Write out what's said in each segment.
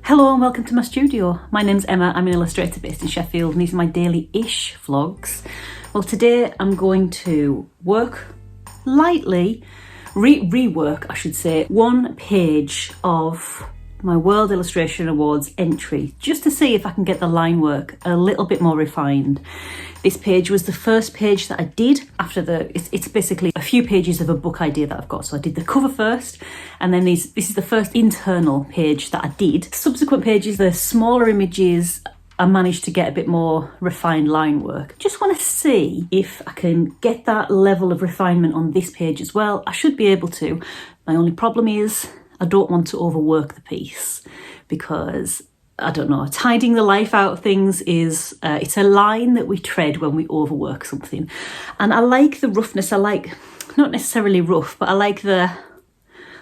Hello and welcome to my studio. My name's Emma, I'm an illustrator based in Sheffield and these are my daily-ish vlogs. Well, today I'm going to work lightly, rework I should say, one page of my World Illustration Awards entry, just to see if I can get the line work a little bit more refined. This page was the first page that I did after it's basically a few pages of a book idea that I've got. So I did the cover first, and then this is the first internal page that I did. Subsequent pages, the smaller images, I managed to get a bit more refined line work. Just want to see if I can get that level of refinement on this page as well. I should be able to. My only problem is I don't want to overwork the piece because, I don't know, tidying the life out of things is, it's a line that we tread when we overwork something. And I like the roughness, I like, not necessarily rough, but I like the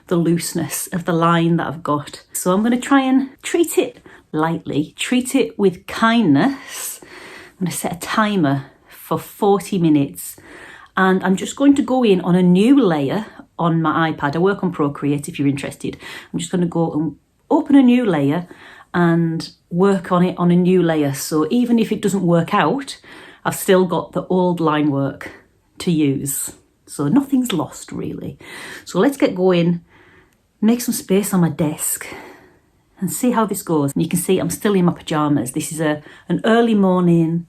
looseness of the line that I've got. So I'm going to try and treat it lightly, treat it with kindness. I'm going to set a timer for 40 minutes and I'm just going to go in on a new layer on my iPad. I work on Procreate if you're interested. I'm just going to go and open a new layer and work on it on a new layer. So even if it doesn't work out, I've still got the old line work to use. So nothing's lost really. So let's get going, make some space on my desk and see how this goes. And you can see I'm still in my pajamas. This is an early morning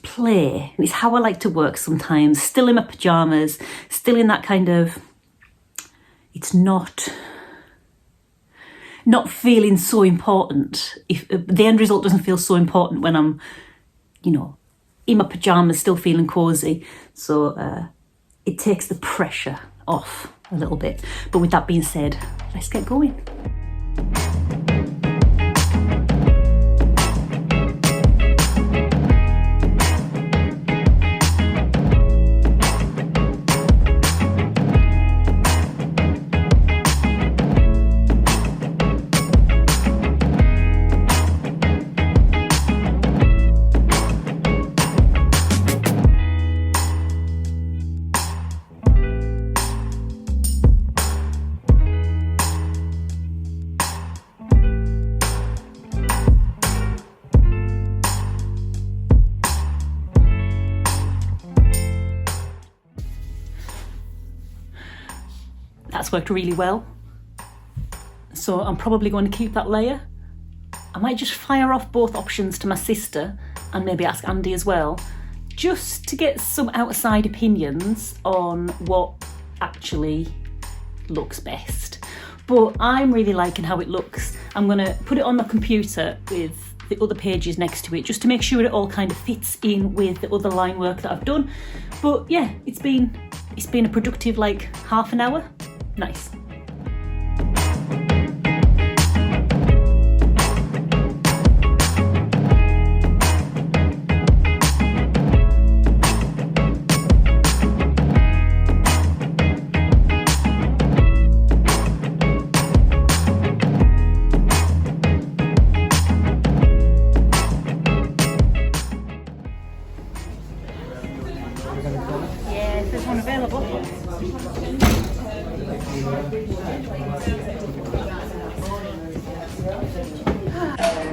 play. It's how I like to work sometimes, still in my pajamas, still in that kind of, it's not feeling so important. If the end result doesn't feel so important when I'm, in my pajamas, still feeling cozy. So it takes the pressure off a little bit. But with that being said, let's get going. That's worked really well. So I'm probably going to keep that layer. I might just fire off both options to my sister and maybe ask Andy as well, just to get some outside opinions on what actually looks best. But I'm really liking how it looks. I'm gonna put it on my computer with the other pages next to it, just to make sure it all kind of fits in with the other line work that I've done. But yeah, it's been a productive half an hour. Nice. Yeah, if there's one available.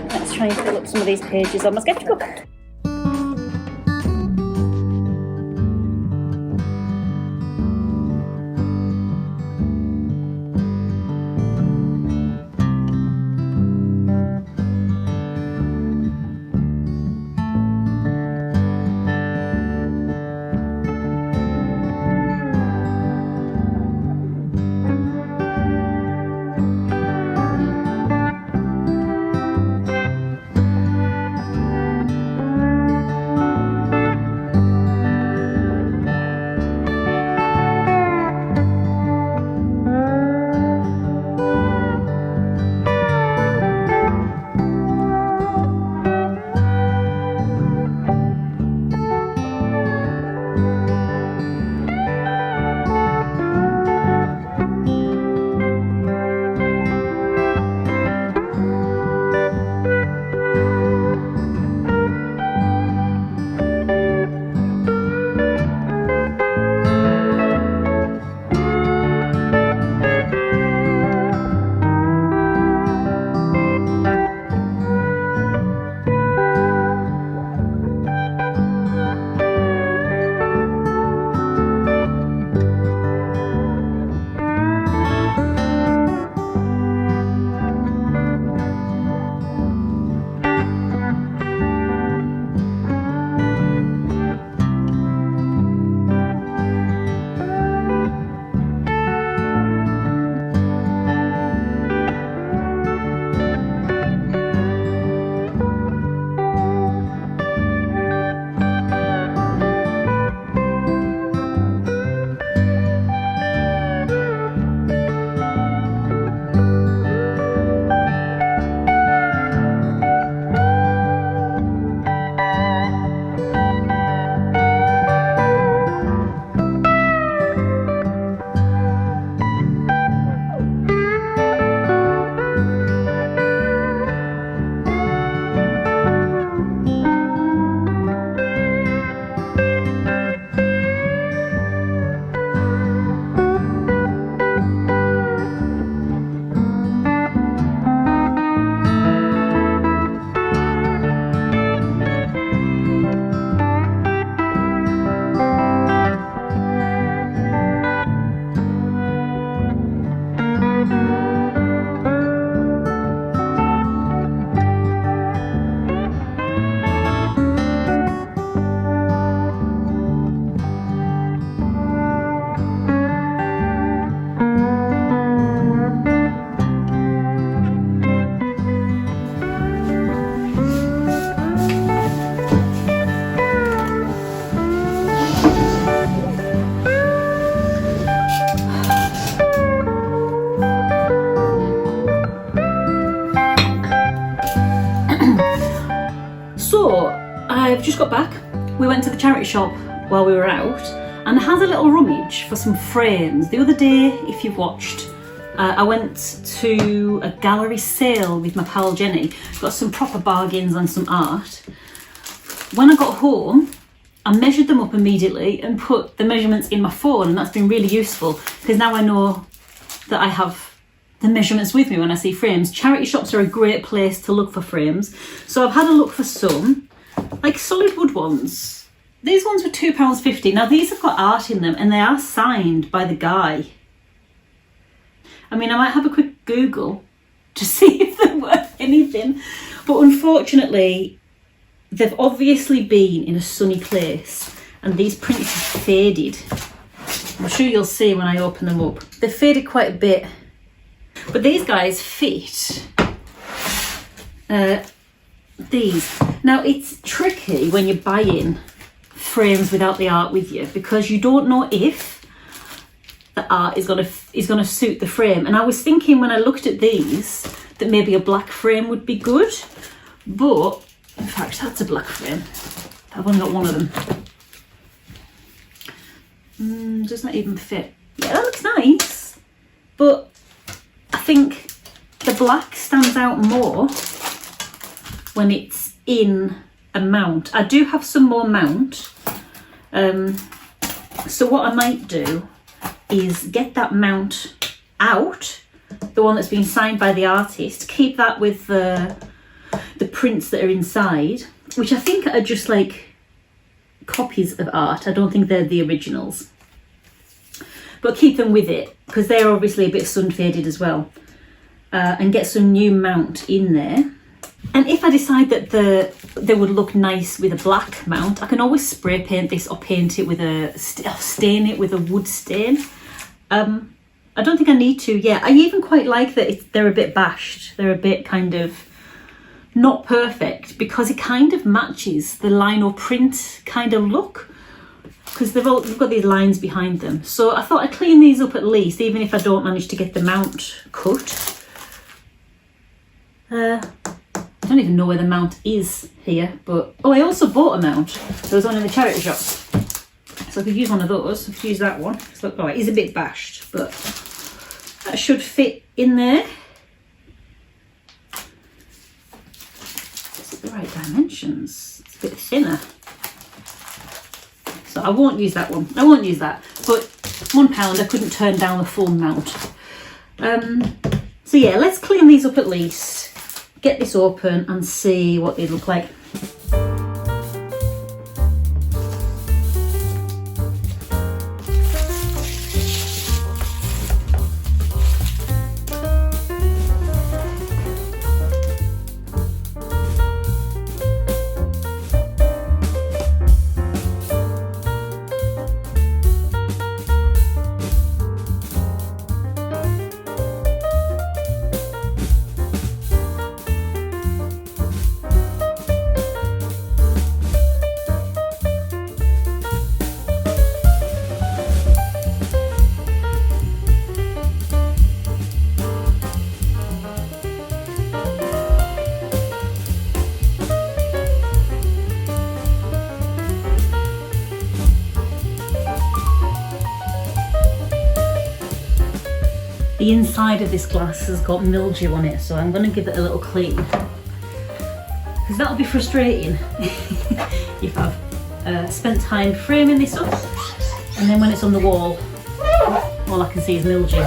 Let's try and fill up some of these pages on my sketchbook. got back. We went to the charity shop while we were out and has a little rummage for some frames. The other day, if you've watched, I went to a gallery sale with my pal Jenny, got some proper bargains on some art. When I got home, I measured them up immediately and put the measurements in my phone, and that's been really useful because now I know that I have the measurements with me when I see frames. Charity shops are a great place to look for frames. So I've had a look for some, like solid wood ones. These ones were £2.50. Now these have got art in them and they are signed by the guy. I mean, I might have a quick Google to see if they're worth anything, but unfortunately, they've obviously been in a sunny place and these prints have faded. I'm sure you'll see when I open them up. They've faded quite a bit, but these guys fit. These. Now, it's tricky when you're buying frames without the art with you because you don't know if the art is gonna suit the frame. And I was thinking when I looked at these that maybe a black frame would be good, but in fact that's a black frame. I've only got one of them. Does not even fit. Yeah, that looks nice, but I think the black stands out more when it's in a mount. I do have some more mount, so what I might do is get that mount out, the one that's been signed by the artist, keep that with the prints that are inside, which I think are just like copies of art. I don't think they're the originals, but keep them with it because they're obviously a bit sun faded as well, and get some new mount in there. And if I decide that they would look nice with a black mount, I can always spray paint this or paint it with stain it with a wood stain. I don't think I need to yet. I even quite like that they're a bit bashed. They're a bit kind of not perfect because it kind of matches the lino print kind of look because they've got these lines behind them. So I thought I'd clean these up at least, even if I don't manage to get the mount cut. I don't even know where the mount is here, but oh, I also bought a mount. There was one in the charity shop, so I could use one of those. I could use that one. So, oh, it is a bit bashed, but that should fit in there. Is it the right dimensions? It's a bit thinner, so I won't use that one. I won't use that. But £1, I couldn't turn down the full mount. So yeah, let's clean these up at least. Get this open and see what they look like. The inside of this glass has got mildew on it, so I'm going to give it a little clean because that'll be frustrating if I've spent time framing this up and then when it's on the wall all I can see is mildew.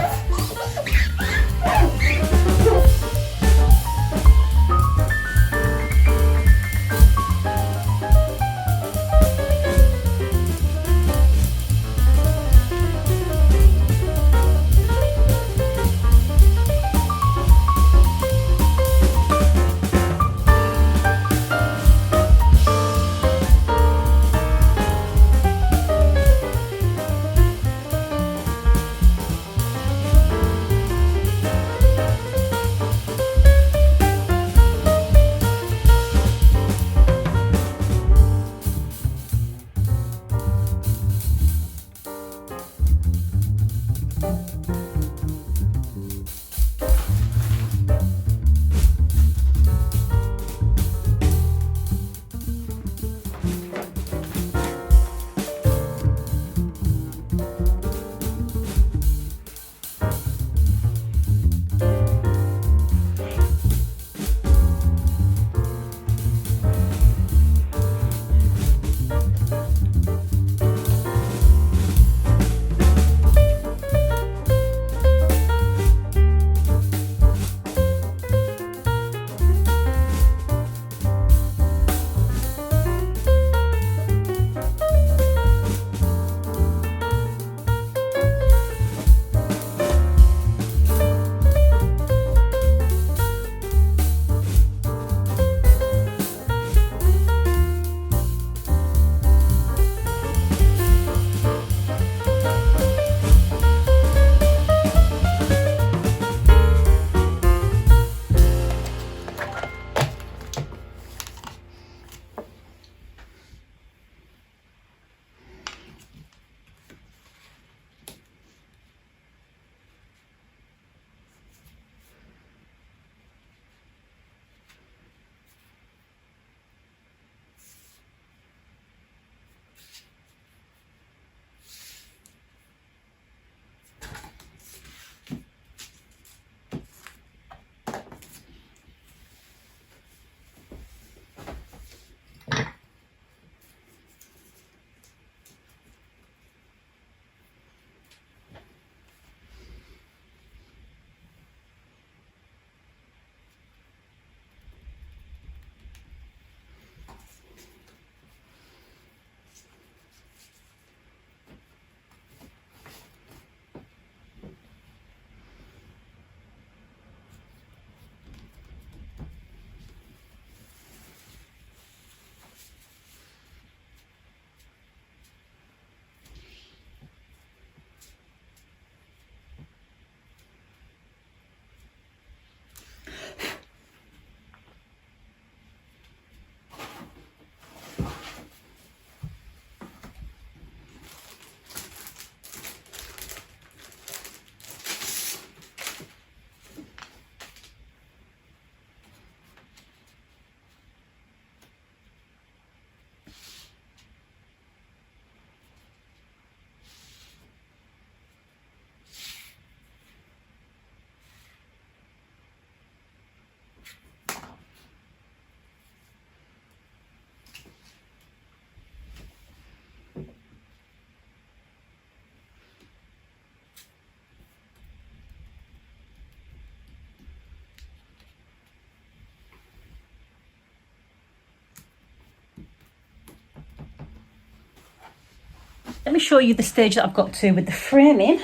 Let me show you the stage that I've got to with the framing.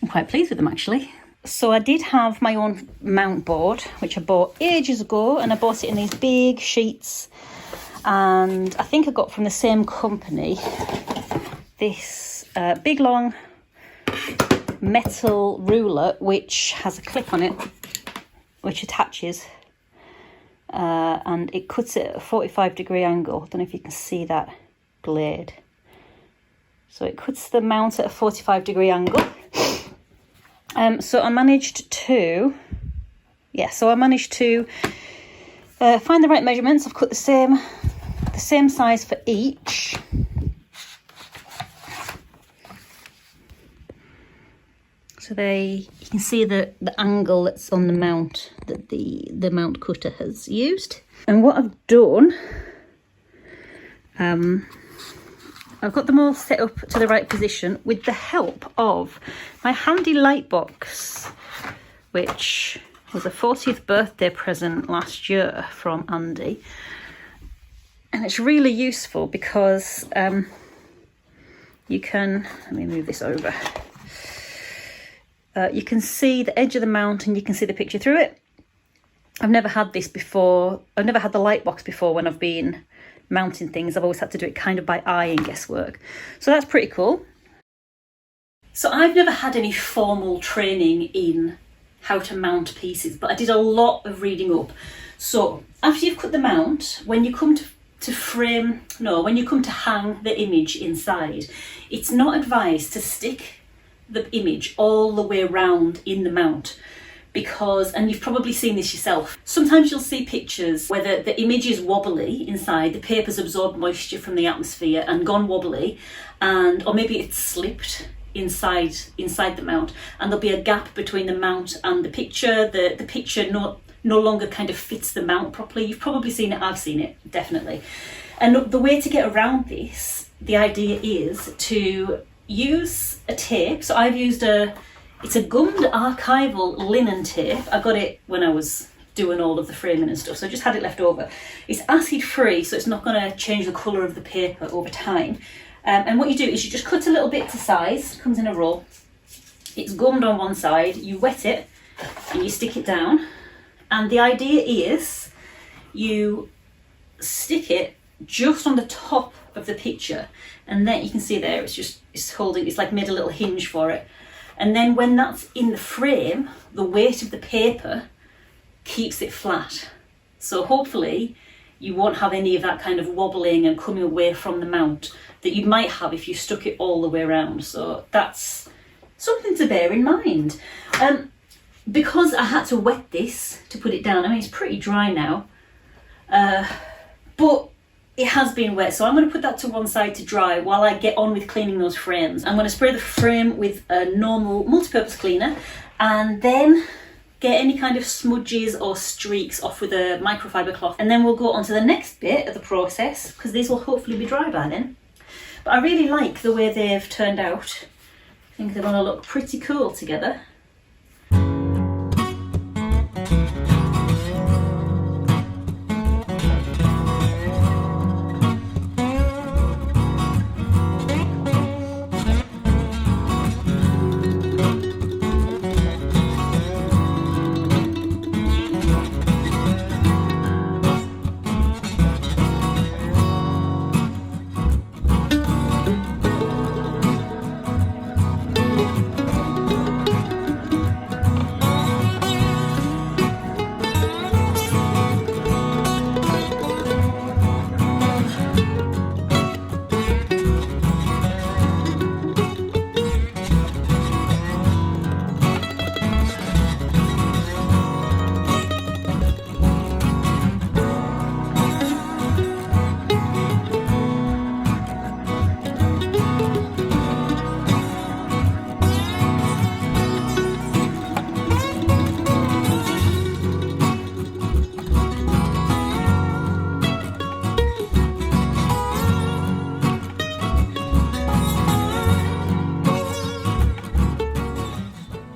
I'm quite pleased with them actually. So I did have my own mount board, which I bought ages ago, and I bought it in these big sheets. And I think I got from the same company this big long metal ruler, which has a clip on it, which attaches, and it cuts it at a 45-degree angle. I don't know if you can see that blade. So it cuts the mount at a 45-degree angle. So I managed to find the right measurements. I've cut the same size for each. So you can see the angle that's on the mount that the mount cutter has used. And what I've done, I've got them all set up to the right position with the help of my handy light box, which was a 40th birthday present last year from Andy. And it's really useful because you can, let me move this over. You can see the edge of the mount and you can see the picture through it. I've never had this before. I've never had the light box before when I've been mounting things. I've always had to do it kind of by eye and guesswork. So that's pretty cool. So I've never had any formal training in how to mount pieces, but I did a lot of reading up. So after you've cut the mount, when you come to hang the image inside, it's not advised to stick the image all the way around in the mount, because, and you've probably seen this yourself, sometimes you'll see pictures where the image is wobbly inside, the paper's absorbed moisture from the atmosphere and gone wobbly, or maybe it's slipped inside the mount, and there'll be a gap between the mount and the picture. The picture no longer kind of fits the mount properly. You've probably seen it, I've seen it, definitely. And the way to get around this, the idea is to use a tape. So I've used it's a gummed archival linen tape. I got it when I was doing all of the framing and stuff, so I just had it left over. It's acid free, so it's not going to change the colour of the paper over time. And what you do is you just cut a little bit to size, it comes in a roll. It's gummed on one side, you wet it and you stick it down. And the idea is you stick it just on the top of the picture, and then you can see there it's like made a little hinge for it. And then when that's in the frame, the weight of the paper keeps it flat. So hopefully you won't have any of that kind of wobbling and coming away from the mount that you might have if you stuck it all the way around. So that's something to bear in mind. Because I had to wet this to put it down, I mean, it's pretty dry now, but it has been wet, so I'm going to put that to one side to dry while I get on with cleaning those frames. I'm going to spray the frame with a normal multi-purpose cleaner and then get any kind of smudges or streaks off with a microfiber cloth, and then we'll go on to the next bit of the process, because these will hopefully be dry by then. But I really like the way they've turned out. I think they're going to look pretty cool together.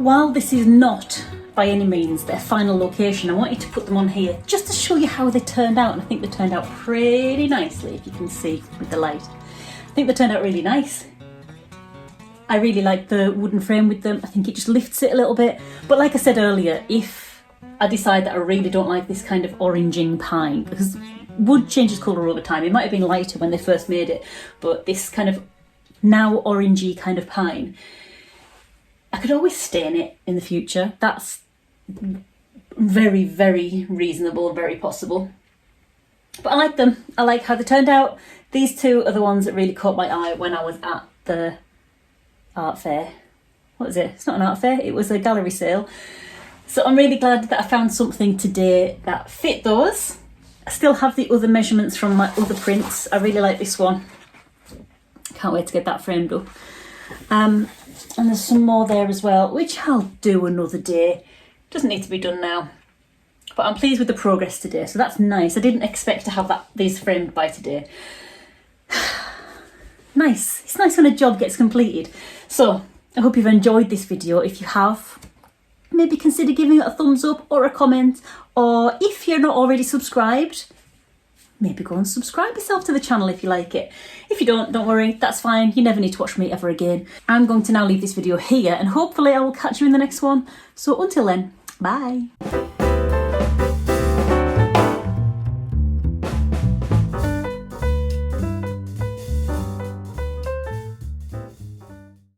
While this is not by any means their final location, I wanted to put them on here just to show you how they turned out, and I think they turned out pretty nicely, if you can see with the light. I think they turned out really nice. I really like the wooden frame with them. I think it just lifts it a little bit. But like I said earlier, if I decide that I really don't like this kind of oranging pine, because wood changes colour over time. It might have been lighter when they first made it, but this kind of now orangey kind of pine, I could always stain it in the future. That's very, very reasonable, very possible. But I like them. I like how they turned out. These two are the ones that really caught my eye when I was at the art fair. What is it? It's not an art fair, it was a gallery sale. So I'm really glad that I found something today that fit those. I still have the other measurements from my other prints. I really like this one. Can't wait to get that framed up. And there's some more there as well, which I'll do another day. Doesn't need to be done now. But I'm pleased with the progress today, so that's nice. I didn't expect to have these framed by today. Nice. It's nice when a job gets completed. So I hope you've enjoyed this video. If you have, maybe consider giving it a thumbs up or a comment. Or if you're not already subscribed, maybe go and subscribe yourself to the channel if you like it. If you don't worry, that's fine. You never need to watch me ever again. I'm going to now leave this video here and hopefully I will catch you in the next one. So until then, bye.